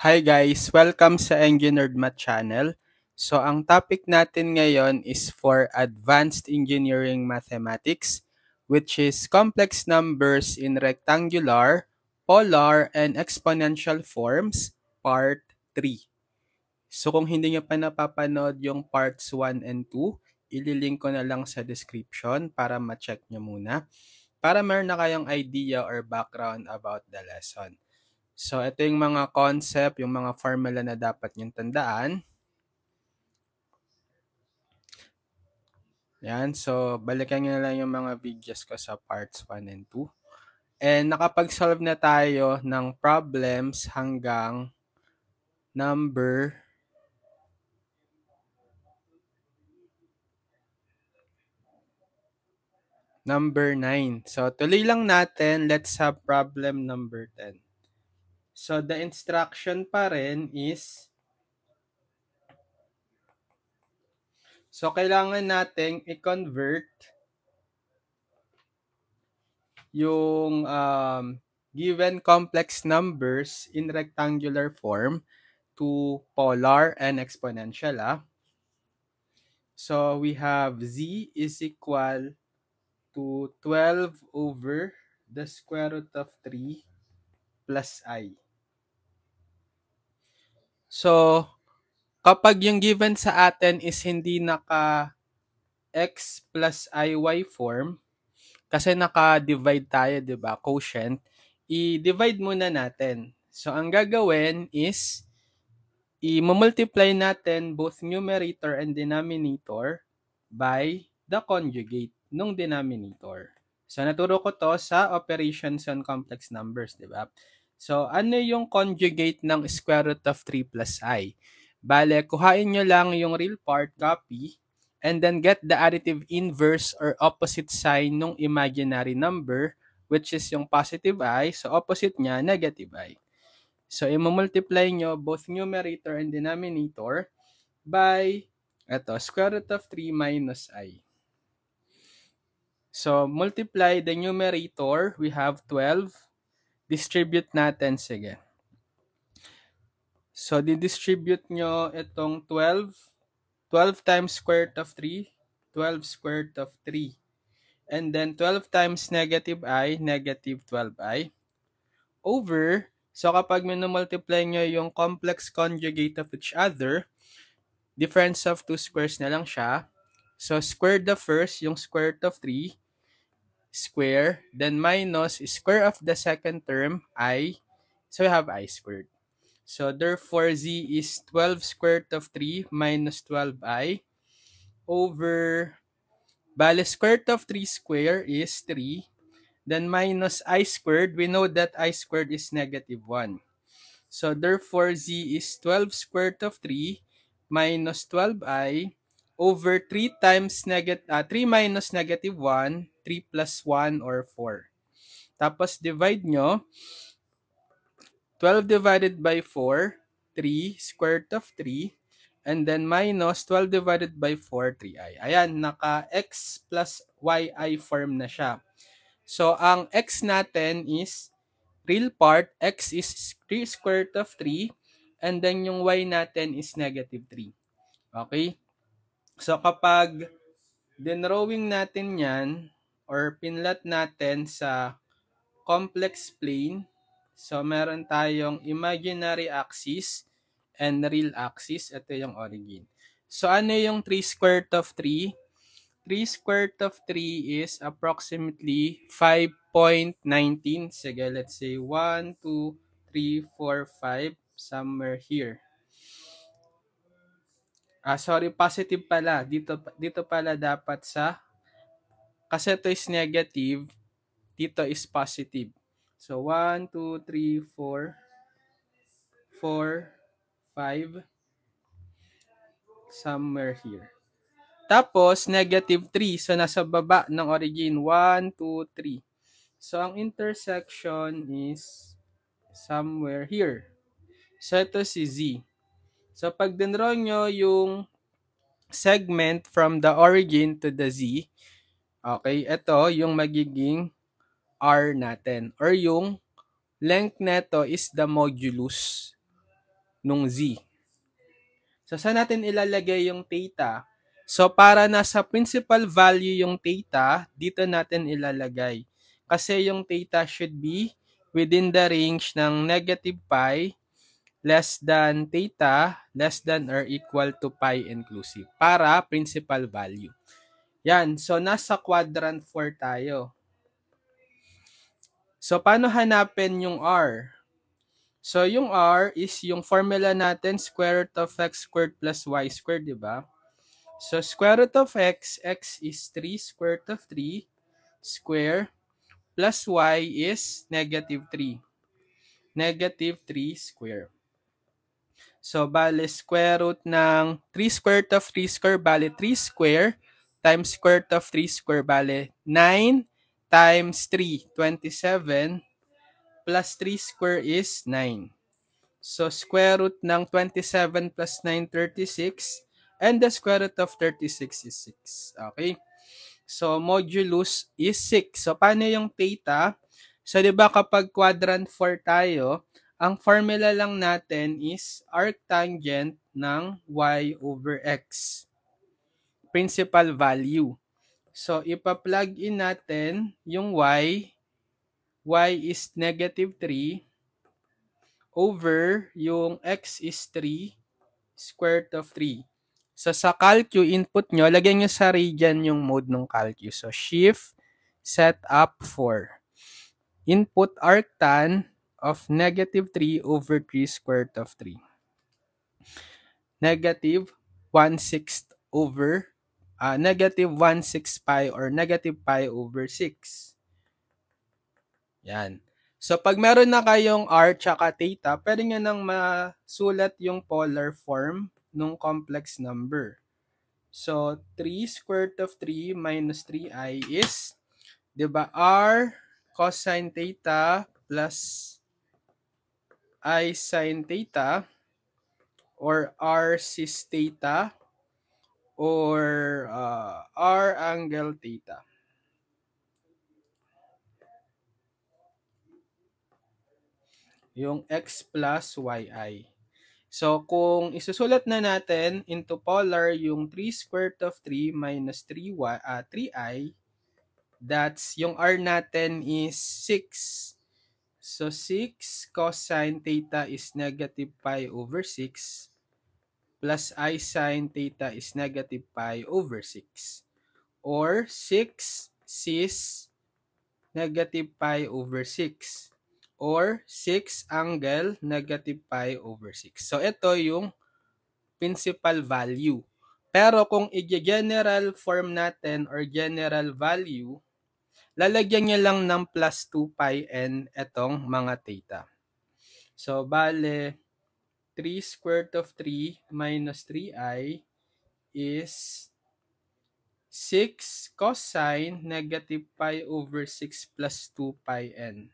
Hi guys! Welcome sa Engineered Math Channel. So ang topic natin ngayon is for Advanced Engineering Mathematics, which is complex numbers in rectangular, polar, and exponential forms, part 3. So kung hindi nyo pa napapanood yung parts 1 and 2, ililink ko na lang sa description para ma-check nyo muna, para meron na kayong idea or background about the lesson. So, ito yung mga concept, yung mga formula na dapat niyong tandaan. Yan. So, balikan nyo na lang yung mga videos ko sa parts 1 and 2. And nakapag-solve na tayo ng problems hanggang number 9. So, tuloy lang natin. Let's have problem number 10. So, the instruction pa rin is, so kailangan nating i-convert yung given complex numbers in rectangular form to polar and exponential. So we have z is equal to 12 over the square root of 3 plus I. So kapag yung given sa atin is hindi naka x plus iy form, kasi naka-divide tayo, di ba? Quotient. I-divide muna natin. So, ang gagawin is, i-multiply natin both numerator and denominator by the conjugate nung denominator. So, naturo ko to sa operations on complex numbers, di ba? So, ano yung conjugate ng square root of 3 plus I? Bale, kuhain nyo lang yung real part, copy, and then get the additive inverse or opposite sign ng imaginary number, which is yung positive I. So, opposite niya, negative I. So, i-multiply nyo both numerator and denominator by square root of 3 minus I. So, multiply the numerator. We have 12. Distribute natin. Sige. So, didistribute nyo itong 12. 12 times square root of 3. 12 square root of 3. And then 12 times negative I, negative 12I. Over, so kapag minumultiply nyo yung complex conjugate of each other, difference of two squares na lang siya. So square the first, yung square root of 3, square, then minus square of the second term, I. So we have I squared. So therefore, z is 12 square root of 3 minus 12I over, bale square root of 3 square is 3. Then minus I squared, we know that I squared is negative 1. So therefore, z is 12 square root of 3 minus 12I over 3 times 3 minus negative 1, 3 plus 1 or 4. Tapos divide nyo, 12 divided by 4, 3 square root of 3, and then minus 12 divided by 4, 3i. Ayan, naka x plus yi form na siya. So, ang x natin is, real part, x is 3 square root of 3, and then yung y natin is negative 3. Okay? So, kapag dinrawing natin yan, or pinlat natin sa complex plane, so meron tayong imaginary axis and real axis. Ito yung origin. So, ano yung 3 square root of 3? 3 square root of 3 is approximately 5.19. Sige, let's say 1, 2, 3, 4, 5, somewhere here. Sorry, positive pala. Dito pala dapat sa, kasi ito is negative, dito is positive. So, 1, 2, 3, 4, 4, 5, somewhere here. Tapos, negative 3. So, nasa baba ng origin. 1, 2, 3. So, ang intersection is somewhere here. So, ito si Z. So, pag dinraw nyo yung segment from the origin to the Z, okay, ito yung magiging R natin. Or yung length neto is the modulus. nung z. So, saan natin ilalagay yung theta? So, para nasa principal value yung theta, dito natin ilalagay. Kasi yung theta should be within the range ng negative pi less than theta less than or equal to pi inclusive para principal value. Yan. So, nasa quadrant 4 tayo. So, paano hanapin yung r? So, yung r is yung formula natin, square root of x squared plus y squared, di ba? So, square root of x is 3, square root of 3, square, plus y is negative 3. Negative 3 square. So, bale, square root ng 3 square root of 3 square, bale, 3 square, times square root of 3 square, bale, 9 times 3, 27, plus 3 square is 9. So, square root ng 27 plus 9, 36. And the square root of 36 is 6. Okay? So, modulus is 6. So, paano yung theta? So, di ba kapag quadrant 4 tayo, ang formula lang natin is arctangent ng y over x. Principal value. So, ipa-plug in natin yung y. Y is negative 3 over yung x is 3 square root of 3. So, sa calcu input nyo, lagyan nyo sa radian yung mode ng calcu. So, shift setup 4. Input arctan of negative 3 over 3 square root of 3. Negative 1/6 over, negative 1/6 pi or negative pi over 6. Yan. So, pag meron na kayong r tsaka theta, pwede nyo nang masulat yung polar form ng complex number. So, 3 square root of 3 minus 3i is, di ba, r cosine theta plus I sin theta or r cis theta or r angle theta. Yung x plus yi. So, kung isusulat na natin into polar yung 3 square root of 3 minus 3i, that's yung r natin is 6. So, 6 cosine theta is negative pi over 6 plus I sin theta is negative pi over 6. Or 6 cis negative pi over 6. Or 6 angle negative pi over 6. So, ito yung principal value. Pero kung i-general form natin or general value, lalagyan niya lang ng plus 2 pi n etong mga theta. So, bale, 3 square root of 3 minus 3i is 6 cosine negative pi over 6 plus 2 pi n.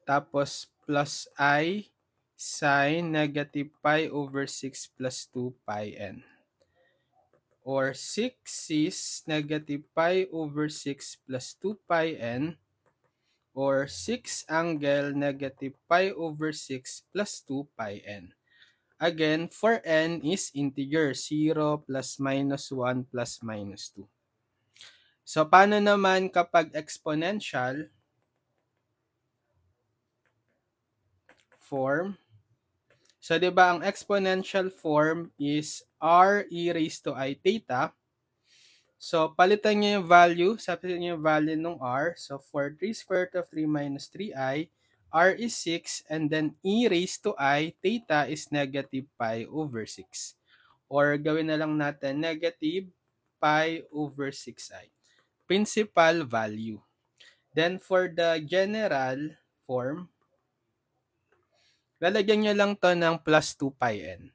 Tapos, plus I sin negative pi over 6 plus 2 pi n. Or 6 is negative pi over 6 plus 2 pi n. Or 6 angle negative pi over 6 plus 2 pi n. Again, for n is integer, 0 plus minus 1 plus minus 2. So, paano naman kapag exponential form? So, di ba ang exponential form is r e raised to I theta. So, palitan niyo yung value. Sabihin niyo yung value ng r. So, for 3 square root of 3 minus 3i, r is 6. And then, e raised to I theta is negative pi over 6. Or gawin na lang natin negative pi over 6i. Principal value. Then, for the general form, lalagyan nyo lang to ng plus 2 pi n.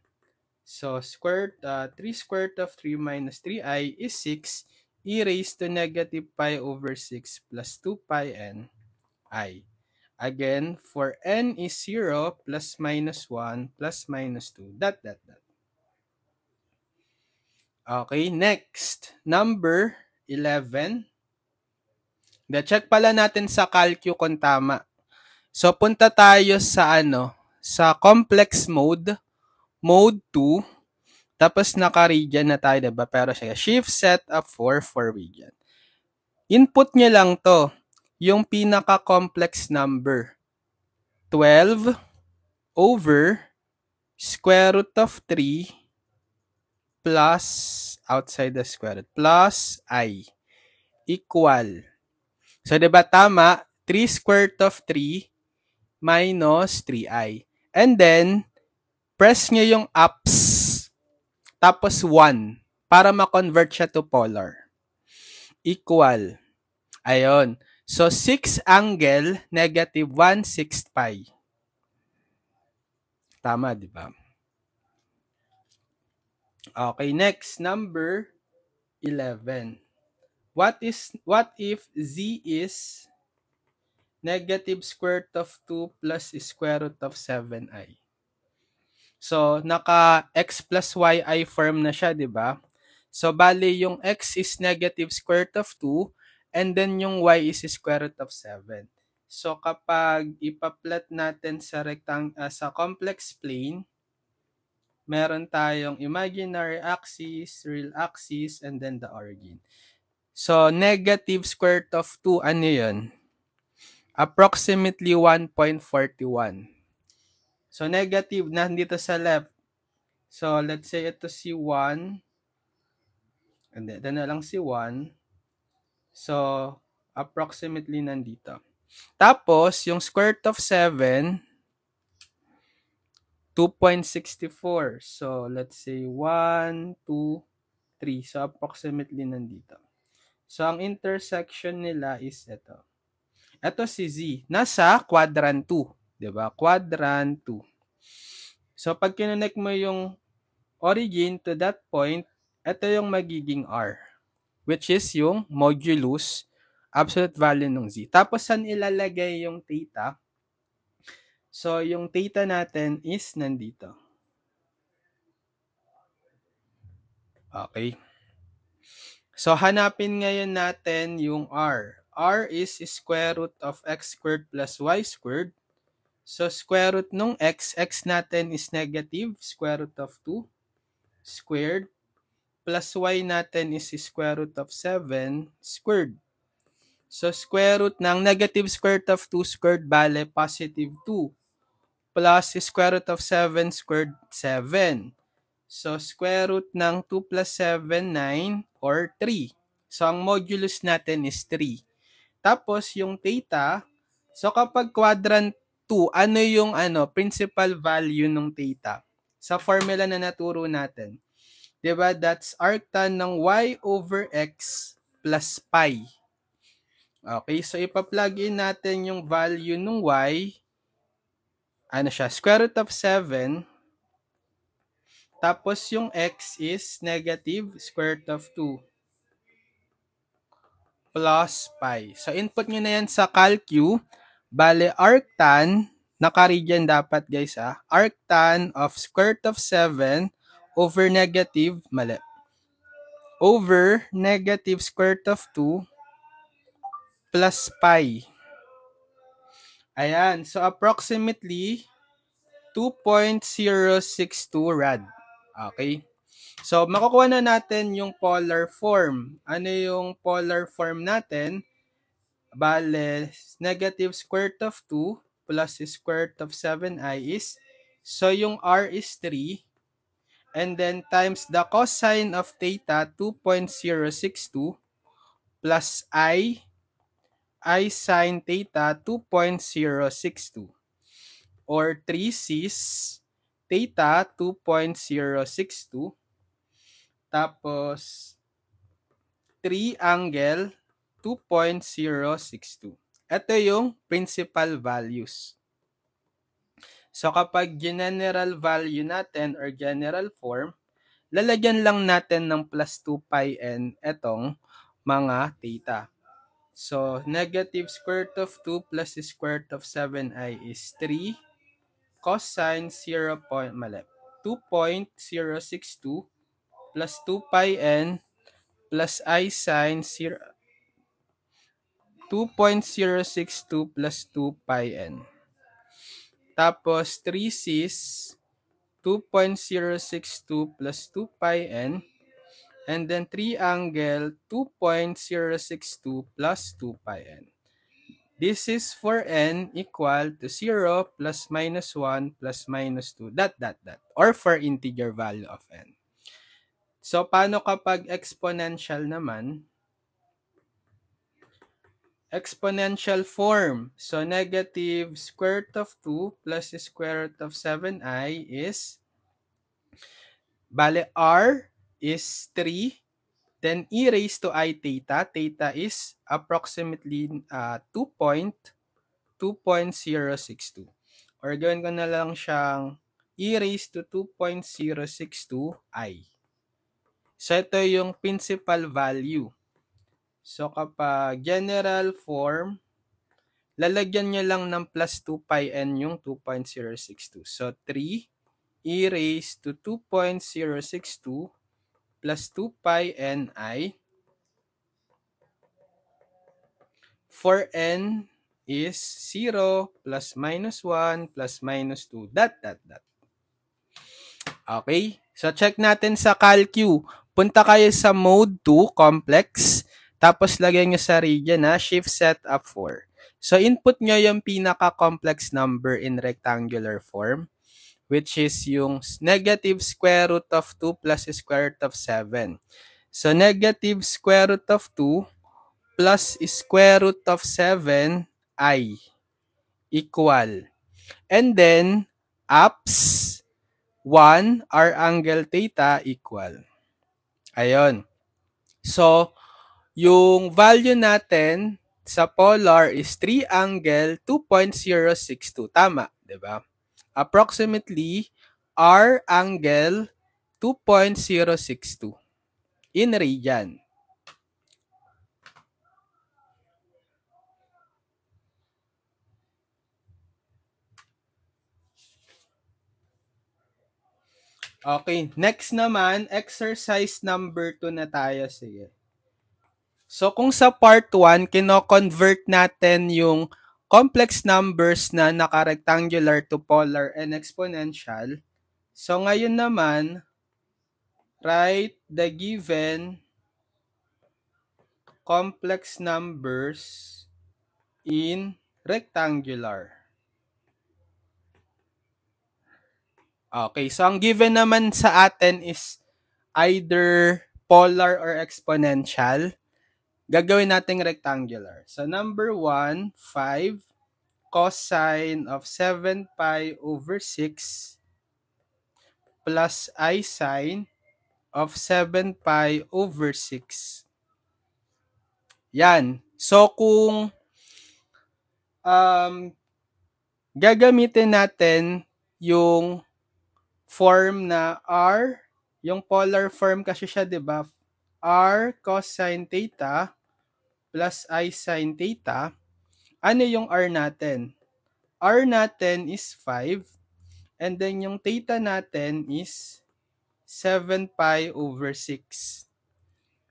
So, 3 square root of 3 minus 3i is 6 e raised to negative pi over 6 plus 2 pi n I. Again, for n is 0 plus minus 1 plus minus 2, dot. Okay, next. Number 11. Check pala natin sa calcu kung tama. So, punta tayo sa sa complex mode, mode 2, tapos naka-region na tayo, diba? Pero siya, shift set of 4 for region. Input nyo lang to, yung pinaka-complex number. 12 over square root of 3 plus, outside the square root, plus I equal. So, diba tama? 3 square root of 3 minus 3i. And then, press nyo yung ups, tapos 1, para ma-convert siya to polar. Equal. Ayun. So, 6 angle, negative 1/6 pi. Tama, di ba? Okay, next, number 11. What if z is negative square root of 2 plus square root of 7i? So, naka x plus yi form na siya, di ba? So, bali yung x is negative square root of 2 and then yung y is square root of 7. So, kapag ipa-plot natin sa sa complex plane, meron tayong imaginary axis, real axis, and then the origin. So, negative square root of 2, ano yun? Approximately 1.41. So, negative na dito sa left. So, let's say ito si 1. And then na lang si 1. So, approximately nandito. Tapos, yung square root of 7, 2.64. So, let's say 1, 2, 3. So, approximately nandito. So, ang intersection nila is ito. Ito si Z. Nasa quadrant 2. Diba? Quadrant 2. So, pag kinonect mo yung origin to that point, ito yung magiging R, which is yung modulus absolute value ng Z. Tapos, saan ilalagay yung theta? So, yung theta natin is nandito. Okay. So, hanapin ngayon natin yung R. R is square root of x squared plus y squared. So, square root nung x natin is negative, square root of 2 squared, plus y natin is square root of 7 squared. So, square root ng negative square root of 2 squared, bale, positive 2, plus square root of 7 squared, 7. So, square root ng 2 plus 7, 9, or 3. So, ang modulus natin is 3. Tapos, yung theta, so kapag quadrant 2, ano yung principal value ng theta? Sa formula na naturo natin. Diba? That's arctan ng y over x plus pi. Okay, so ipa-plug in natin yung value ng y. Ano siya? Square root of 7. Tapos yung x is negative square root of 2 plus pi. So input nyo na yan sa calcu. Bale, arctan, naka-region dapat guys arctan of square root of 7 over negative, mali, over negative square root of 2 plus pi. Ayan, so approximately 2.062 rad. Okay. So, makukuha na natin yung polar form. Ano yung polar form natin? Bale, negative square root of 2 plus square root of 7i is, so yung r is 3, and then times the cosine of theta, 2.062, plus I sine theta, 2.062. Or 3 cis theta 2.062 tapos 3 angle 2.062. Ito yung principal values. So kapag general value natin or general form, lalagyan lang natin ng plus 2 pi n etong mga theta. So negative square root of 2 plus square root of 7i is 3 cosine 2.062 plus 2 pi n plus I sine 2.062 plus 2 pi n. Tapos 3c's 2.062 plus 2 pi n. And then triangle 2.062 plus 2 pi n. This is for n equal to 0 plus minus 1 plus minus 2, dot, dot, dot. Or for integer value of n. So, paano kapag exponential naman? Exponential form. So, negative square root of 2 plus square root of 7i is, bale, r is 3. Then, e raised to I theta. Theta is approximately 2.062. Or gawin ko na lang siyang e raised to 2.062i. So, ito yung principal value. So, kapag general form, lalagyan nyo lang ng plus 2 pi n yung 2.062. So, 3 e raised to 2.062 plus 2 pi n I. For n is 0 plus minus 1 plus minus 2, dot, dot, dot. Okay? So, check natin sa CalQ. Punta kayo sa mode 2, complex. Tapos, lagyan nyo sa region na shift set up 4. So, input nyo yung pinaka-complex number in rectangular form, which is yung negative square root of 2 plus square root of 7. So, negative square root of 2 plus square root of 7i equal. And then, apps 1, r angle theta equal. Ayun. So, yung value natin sa polar is 3 angle 2.062. Tama, di ba? Approximately, r angle 2.062 in radian. Okay, next naman, exercise number 2 na tayo. Sige. So, kung sa part 1, kino-convert natin yung complex numbers na naka-rectangular to polar and exponential. So, ngayon naman, write the given complex numbers in rectangular. Okay, so ang given naman sa atin is either polar or exponential. Gagawin nating rectangular. So, number 1, 5 cosine of 7 pi over 6 plus I sine of 7 pi over 6. Yan. So, kung gagamitin natin yung form na r, yung polar form kasi siya, di ba? R cosine theta plus I sine theta. Ano yung r natin? R natin is 5. And then yung theta natin is 7 pi over 6.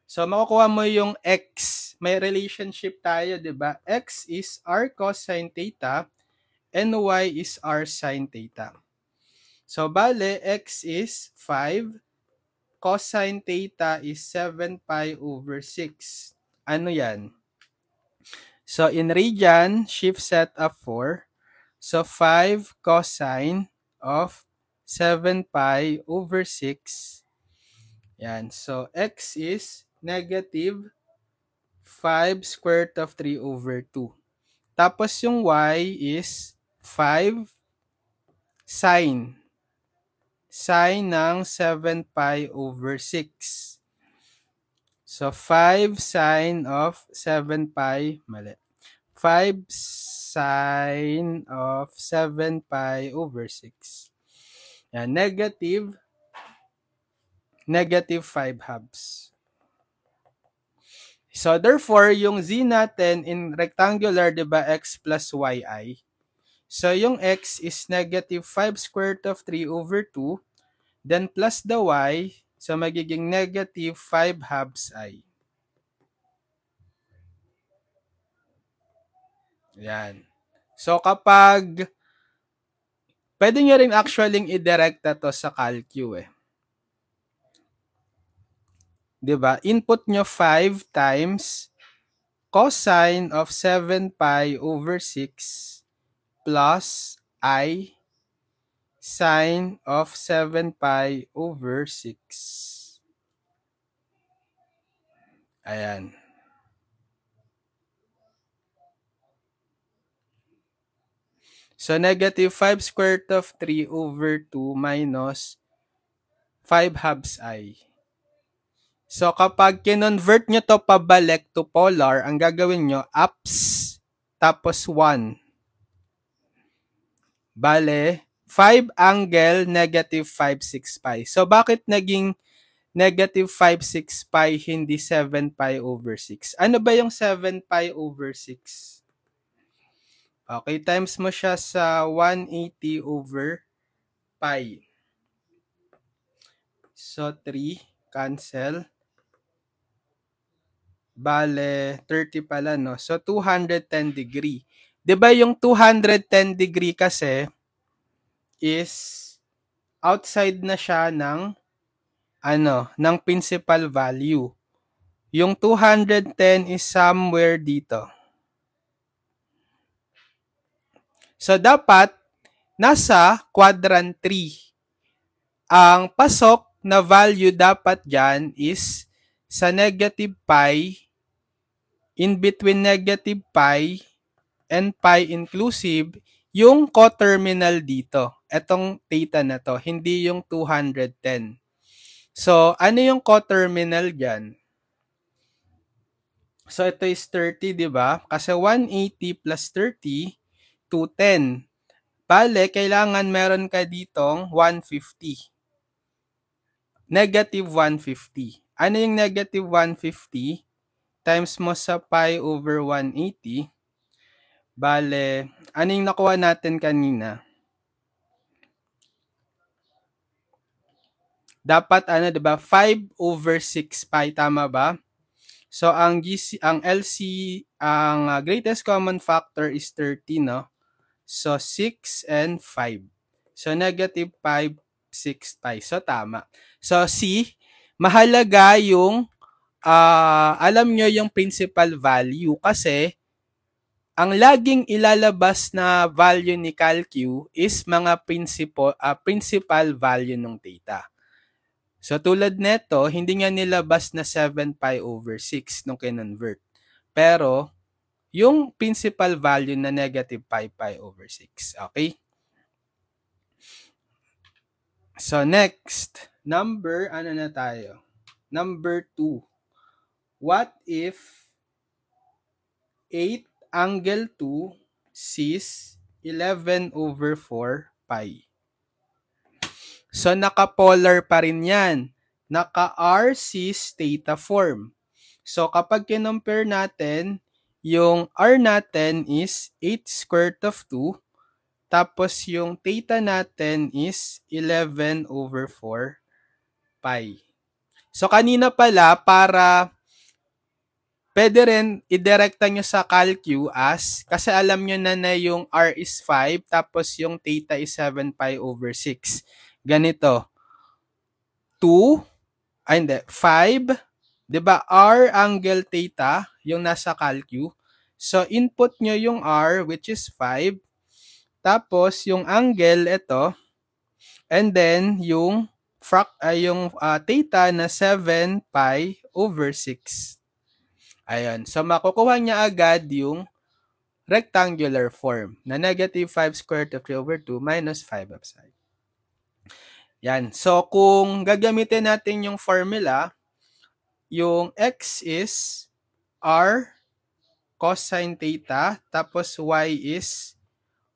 So, makukuha mo yung x. May relationship tayo, di ba? X is r cosine theta and y is r sine theta. So, bale, x is 5. Cosine theta is 7 pi over 6. Ano yan? So, in radian, shift set up 4. So, 5 cosine of 7 pi over 6. Yan. So, x is negative 5 square root of 3 over 2. Tapos, yung y is 5 sine. Sine ng 7 pi over 6. So, 5 sine of 7 pi, mali. 5 sine of 7 pi over 6. Yan, negative 5 halves. So, therefore, yung z natin in rectangular, di ba, x plus yi. So, yung x is negative 5 square root of 3 over 2. Then, plus the y. So, magiging negative 5 halves i. Yan. So, kapag Pwede nyo rin actually i-directa to sa calcu eh. 'Di ba? Input nyo 5 times cosine of 7 pi over 6 plus I sine of 7 pi over 6. Ayan. So, negative 5 square root of 3 over 2 minus 5 halves I. So, kapag kinonvert nyo to pabalik to polar, ang gagawin nyo, ups, tapos 1. Bale, 5 angle, negative 5, 6 pi. So, bakit naging negative 5, 6 pi, hindi 7 pi over 6? Ano ba yung 7 pi over 6? Okay, times mo siya sa 180 over pi. So, 3, cancel. Bale, 30 pala, no? So, 210 degree. 'Di ba yung 210 degree kasi is outside na siya ng ng principal value. Yung 210 is somewhere dito. So, dapat nasa quadrant 3. Ang pasok na value dapat dyan is sa negative pi, in between negative pi and pi inclusive, yung coterminal dito. Etong theta na to, hindi yung 210. So, ano yung coterminal dyan? So, ito is 30, di ba? Kasi 180 plus 30, 210. Bale, kailangan meron ka ditong 150. Negative 150. Ano yung negative 150? Times mo sa pi over 180. Bale, ano yung nakuha natin kanina? Dapat diba? 5 over 6 pi, tama ba? So ang greatest common factor is 30, no? So 6 and 5. So negative 5, 6 pi. So tama. So C, mahalaga yung alam nyo yung principal value kasi ang laging ilalabas na value ni CalQ is mga principal value ng theta. So tulad neto, hindi nga nilabas na 7 pi over 6 nung kinonvert. Pero yung principal value na negative pi over 6. Okay? So next, number, na tayo? Number 2. What if 8 angle 2 sees 11 over 4 pi? So, naka-polar pa rin yan. Naka-R sees theta form. So, kapag kinompare natin, yung R natin is 8 square root of 2. Tapos, yung theta natin is 11 over 4 pi. So, kanina pala, para pwede rin idirekta nyo sa calcu as, kasi alam nyo na yung R is 5, tapos yung theta is 7 pi over 6. Ganito. 2, 5, 'di ba? R angle theta, yung nasa calcu. So, input nyo yung R, which is 5. Tapos, yung angle, ito. And then, yung theta na 7 pi over 6. Ayan. So, makukuha niya agad yung rectangular form na negative 5 square root of 3 over 2 minus 5 upside. Yan. So, kung gagamitin natin yung formula, yung x is r cosine theta, tapos y is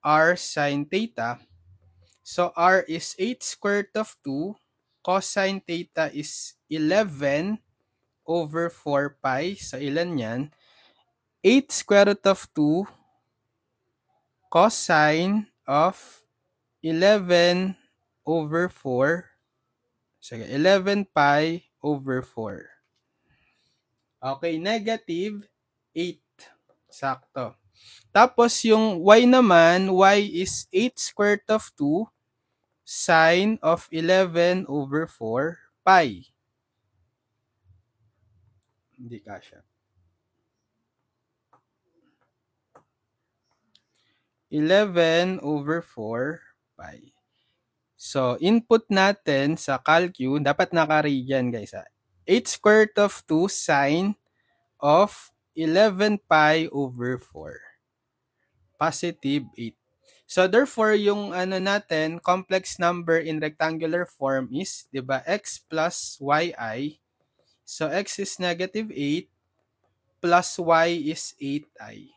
r sine theta. So, r is 8 square root of 2, cosine theta is 11 over 4 pi. So, ilan yan? 8 square root of 2 cosine of 11 over 4. Sige, 11 pi over 4. Okay, negative 8. Sakto. Tapos yung y naman, y is 8 square root of 2 sine of 11 over 4 pi. Hindi kasya. 11 over 4 pi. So, input natin sa calcu, dapat naka-read yan guys. 8 square root of 2 sine of 11 pi over 4. Positive 8. So, therefore, yung natin, complex number in rectangular form is, di ba, x plus yi. So, x is negative 8 plus y is 8i.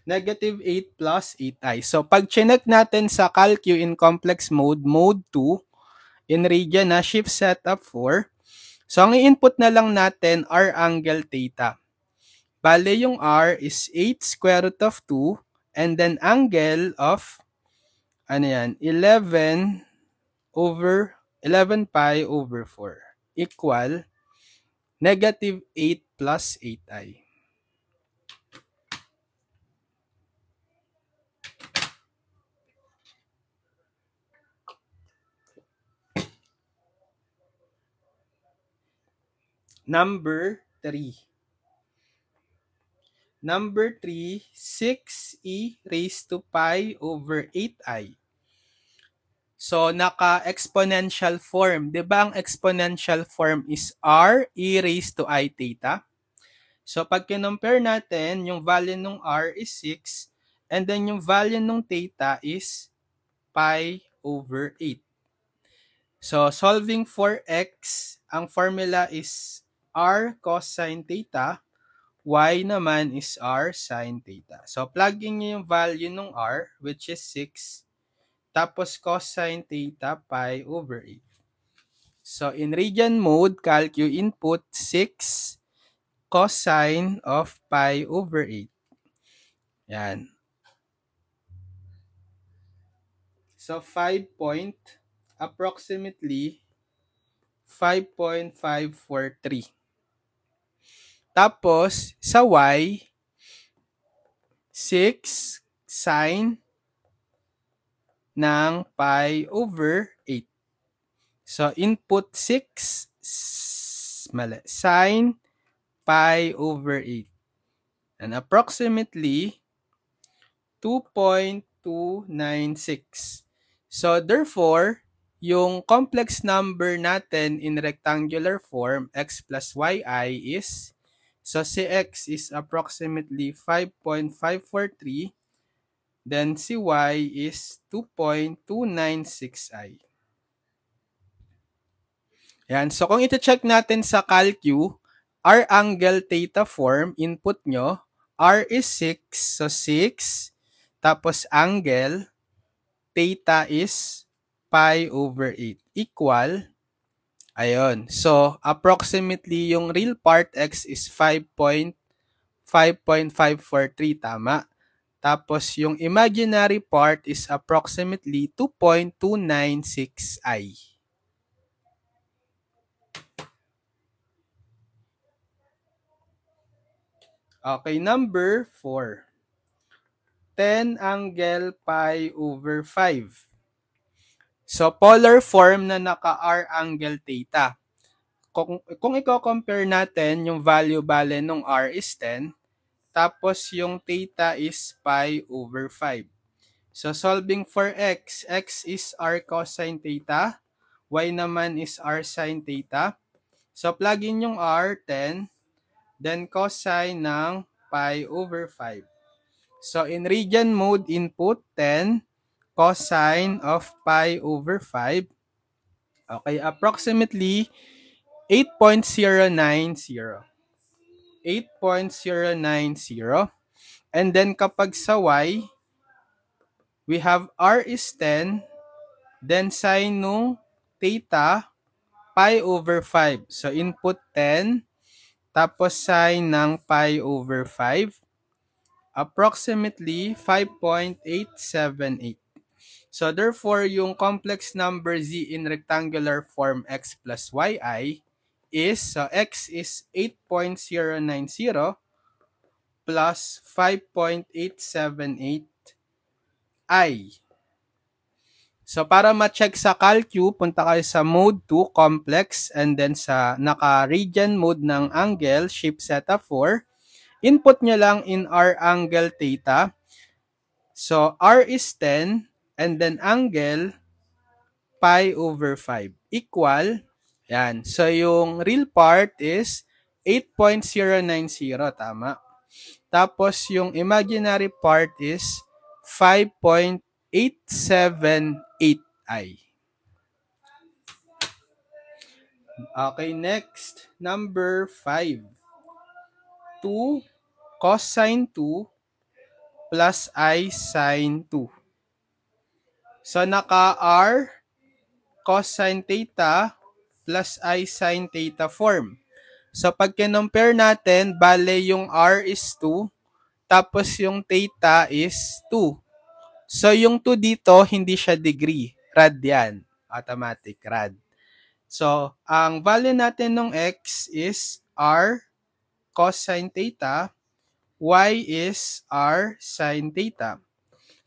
Negative 8 plus 8i. So, pag chinek natin sa calcu in complex mode, mode 2, in radian na shift setup 4. So, ang i-input na lang natin r angle theta. Bale, yung r is 8 square root of 2 and then angle of 11 pi over 4 equal negative 8 plus 8i. Number 3. Number 3, 6e raised to pi over 8i. So, naka-exponential form. Diba ang exponential form is r e raised to I theta? So, pag kinompare natin, yung value ng r is 6, and then yung value ng theta is pi over 8. So, solving for x, ang formula is r cosine theta, y naman is r sine theta. So, plug in nyo yung value ng r, which is 6, tapos cosine theta pi over 8. So, in radian mode, calcu input 6 cosine of pi over 8. Yan. So, approximately 5.543. Tapos, sa y, 6 sine ng pi over 8. So, input 6, sine pi over 8. And approximately 2.296. So, therefore, yung complex number natin in rectangular form, x plus yi is, so si x is approximately 5.543, then si y is 2.296i. Yan. So, kung ito-check natin sa calcu, r angle theta form, input nyo, r is 6, so 6, tapos angle, theta is pi over 8, equal, ayun. So, approximately yung real part x is 5.543, tama? Tapos, yung imaginary part is approximately 2.296i. Okay, number 4. 10 angle pi over 5. So, polar form na naka-r angle theta. Kung i-compare natin, yung value bale nung r is 10, tapos yung theta is pi over 5. So, solving for x, x is r cosine theta, y naman is r sine theta. So, plug in yung r, 10, then cosine ng pi over 5. So, in radian mode input, 10 cosine of pi over 5. Okay, approximately 8.090. 8.090. And then kapag sa y, we have r is 10, then sine nung theta, pi over 5. So, input 10, tapos sine ng pi over 5, approximately 5.878. So, therefore, yung complex number z in rectangular form x plus yi is, so x is 8.090, plus 5.878i. So, para ma-check sa CalQ, punta kayo sa mode 2, complex, and then sa naka-radian mode ng angle, shift theta 4. Input nyo lang in R angle theta. So, R is 10, and then angle, pi over 5, equal, yan. So, yung real part is 8.090, tama. Tapos, yung imaginary part is 5.878i. Okay, next. Number 5. 2 cosine 2 plus I sine 2. So, naka-R cosine theta plus I sine theta form. So, pag kinompare natin, bale yung R is 2, tapos yung theta is 2. So, yung 2 dito, hindi siya degree. Rad yan. Automatic, rad. So, ang value natin ng x is R cosine theta, y is R sine theta.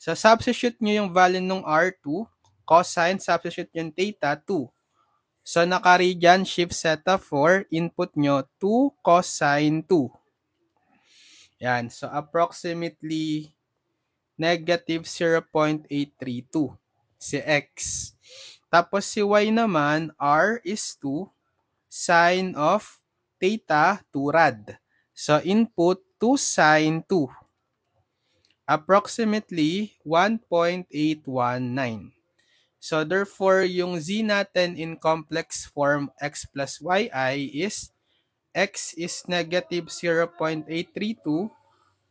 So, substitute nyo yung value ng R2, cosine, substitute yung theta, 2. So, naka-radian, shift theta 4, input nyo 2 cosine 2. Yan. So, approximately negative 0.832 si x. Tapos si y naman, R is 2, sine of theta, 2 rad. So, input 2 sine 2. Approximately 1.819. So, therefore, yung z natin in complex form x plus yi is x is negative 0.832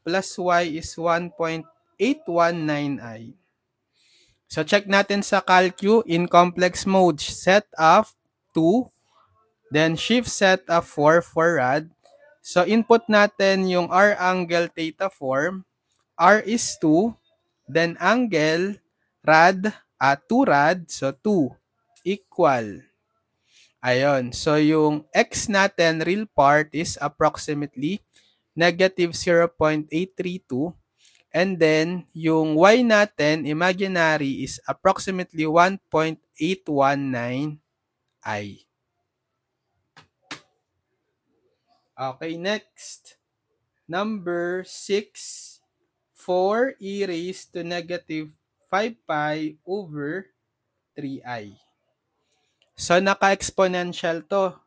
plus y is 1.819i. So, check natin sa CalQ in complex mode. Set of 2, then shift set of 4 for rad. So, input natin yung R angle theta form. R is 2, then angle rad at 2 rad, so 2 equal. Ayun. So, yung x natin, real part, is approximately negative 0.832. And then, yung y natin, imaginary, is approximately 1.819i. Okay, next. Number 6. 4e raised to negative 5 pi over 3i. So, naka-exponential to.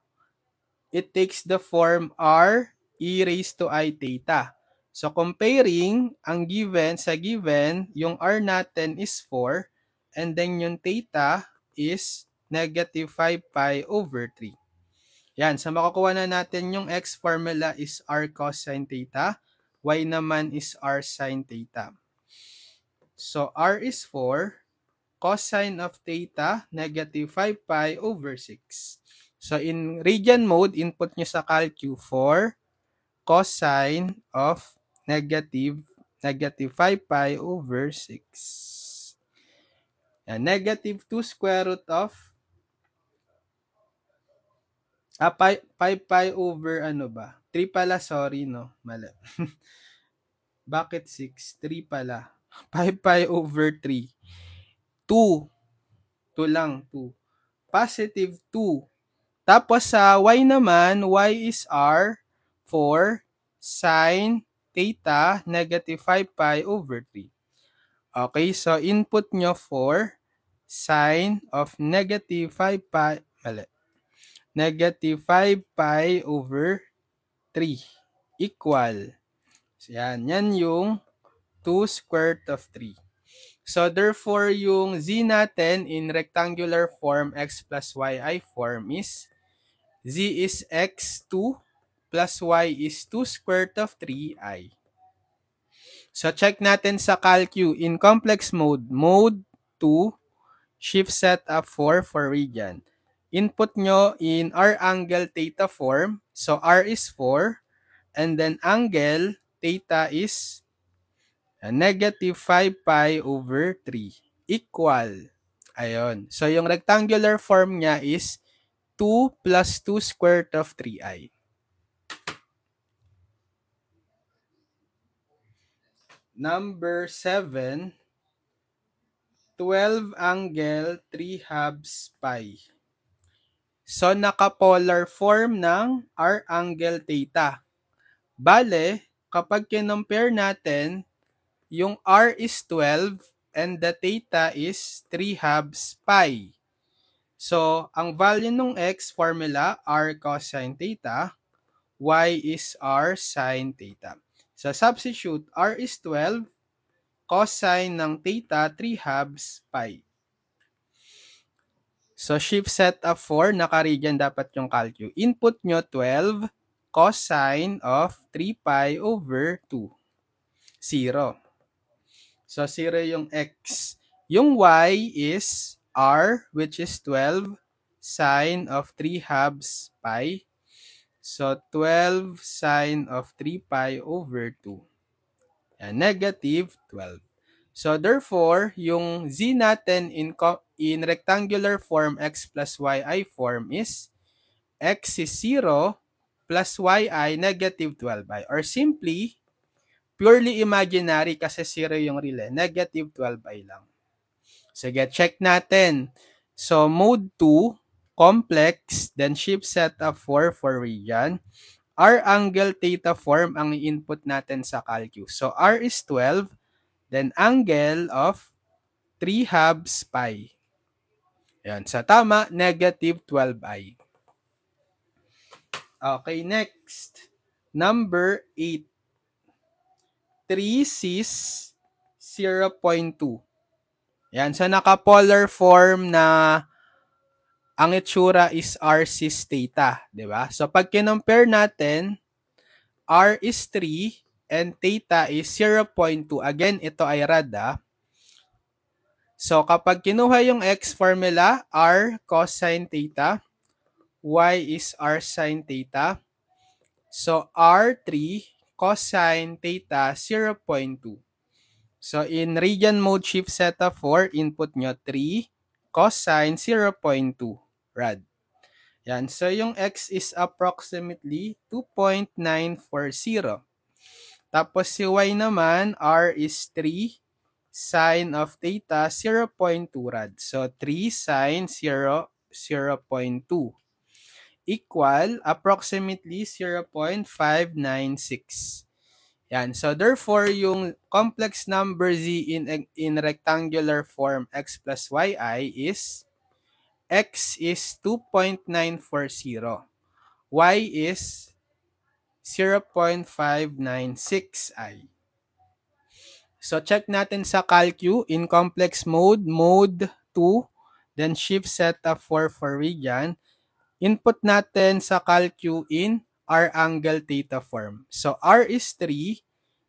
It takes the form r e raised to I theta. So, comparing ang given sa given, yung r natin is 4, and then yung theta is negative 5 pi over 3. Yan. So, makukuha na natin yung x formula is r cosine theta. Y naman is r sine theta. So, r is 4. Cosine of theta, negative 5 pi over 6. So, in radian mode, input nyo sa CalQ 4 cosine of negative 5 pi over 6. Yan, negative 2 square root of 5 pi over ano ba? 3 pala, sorry, no? Mali. Bakit 6? 3 pala. 5 pi over 3. 2. 2 lang, 2. Positive 2. Tapos sa y naman, y is r 4 sine theta negative 5 pi over 3. Okay, so input nyo 4 sine of negative 5 pi, mali, negative 5 pi over 3 equal. So yan yung 2 square root of 3. So therefore, yung z natin in rectangular form, x plus yi form is z is x2 plus y is 2 square root of 3i. So, check natin sa CalQ in complex mode. Mode 2, shift set up 4 for radian. Input nyo in R angle theta form. So, R is 4. And then, angle theta is negative 5 pi over 3. Equal. Ayun. So, yung rectangular form niya is 2 plus 2 square root of 3i. Number 7, 12 angle 3 halves pi. So, naka-polar form ng r angle theta. Bale, kapag kinompare natin, yung r is 12 and the theta is 3 halves pi. So, ang value ng x formula, r cosine theta, y is r sine theta. So, substitute, r is 12, cosine ng theta, 3 halves pi. So, shift set of 4, naka-radian dapat yung calcu. Input nyo 12 cosine of 3 pi over 2. 0. So, 0 yung x. Yung y is r, which is 12 sine of 3 halves pi. So, 12 sine of 3 pi over 2. Yan, negative 12. So, therefore, yung z natin in rectangular form, x plus yi form is x is 0 plus yi negative 12i. Or simply, purely imaginary kasi 0 yung real, negative 12i lang. Sige, check natin. So, mode 2, complex, then shift set of 4 for radian. R angle theta form ang input natin sa calcu. So, R is 12, then angle of 3 halves pi. Yan. Sa tama, negative 12i. Okay, next. Number 8. 3 cis 0.2. Yan. So, naka-polar form na ang itsura is R cis theta. Diba? So, pag kinompare natin, R is 3 and theta is 0.2. Again, ito ay rad. So, kapag kinuha yung x formula, r cosine theta, y is r sine theta. So, r3 cosine theta 0.2. So, in radian mode shift set of 4, input nyo 3 cosine 0.2 rad. Yan. So, yung x is approximately 2.940. Tapos, si y naman, r is 3 sine of theta 0.2 rad. So, 3 sine 0.2 equal approximately 0.596. Yan. So, therefore, yung complex number z in rectangular form x plus yi is x is 2.940. Y is 0.596i. So, check natin sa calcu in complex mode, mode 2, then shift set of 4 for radian. Input natin sa calcu in r angle theta form. So, r is 3,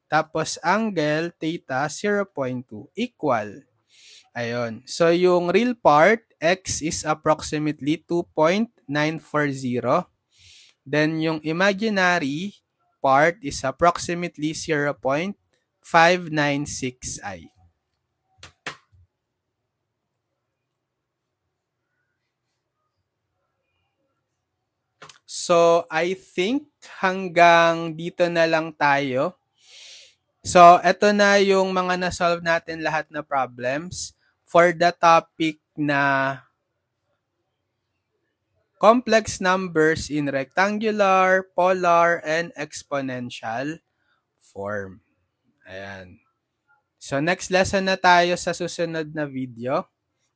tapos angle theta 0.2 equal. Ayun. So, yung real part, x is approximately 2.940. Then, yung imaginary part is approximately 0.596i. So, I think hanggang dito na lang tayo. So, eto na yung mga na-solve natin lahat na problems for the topic na complex numbers in rectangular, polar, and exponential form. Ayan. So, next lesson na tayo sa susunod na video.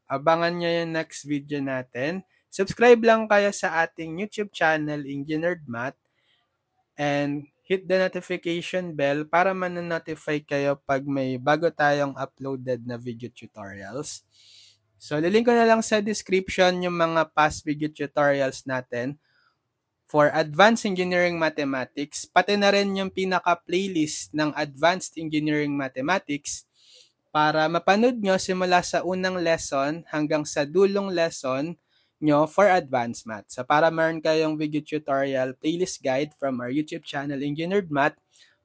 Abangan nyo yung next video natin. Subscribe lang kayo sa ating YouTube channel, Engineered Math, and hit the notification bell para man-notify kayo pag may bago tayong uploaded na video tutorials. So, lilink ko na lang sa description yung mga past video tutorials natin for Advanced Engineering Mathematics, pati na rin yung pinaka-playlist ng Advanced Engineering Mathematics para mapanood nyo simula sa unang lesson hanggang sa dulong lesson nyo for Advanced Math. So, para meron kayong video tutorial playlist guide from our YouTube channel, Engineered Math,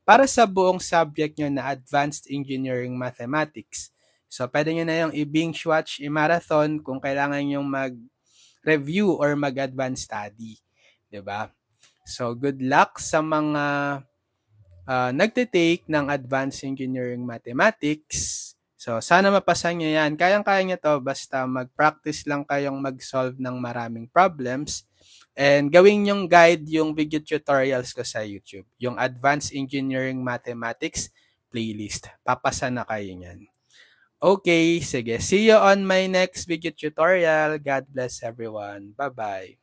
para sa buong subject nyo na Advanced Engineering Mathematics. So, pwede nyo na yung i-binge watch, i-marathon kung kailangan yung mag-review or mag-advanced study. Diba? So, good luck sa mga nagte-take ng Advanced Engineering Mathematics. So, sana mapasa nyo yan. Kayang-kaya nyo to basta mag-practice lang kayong mag-solve ng maraming problems. And gawin yung guide yung video tutorials ko sa YouTube. Yung Advanced Engineering Mathematics playlist. Papasa na kayo niyan. Okay, sige. See you on my next video tutorial. God bless everyone. Bye-bye.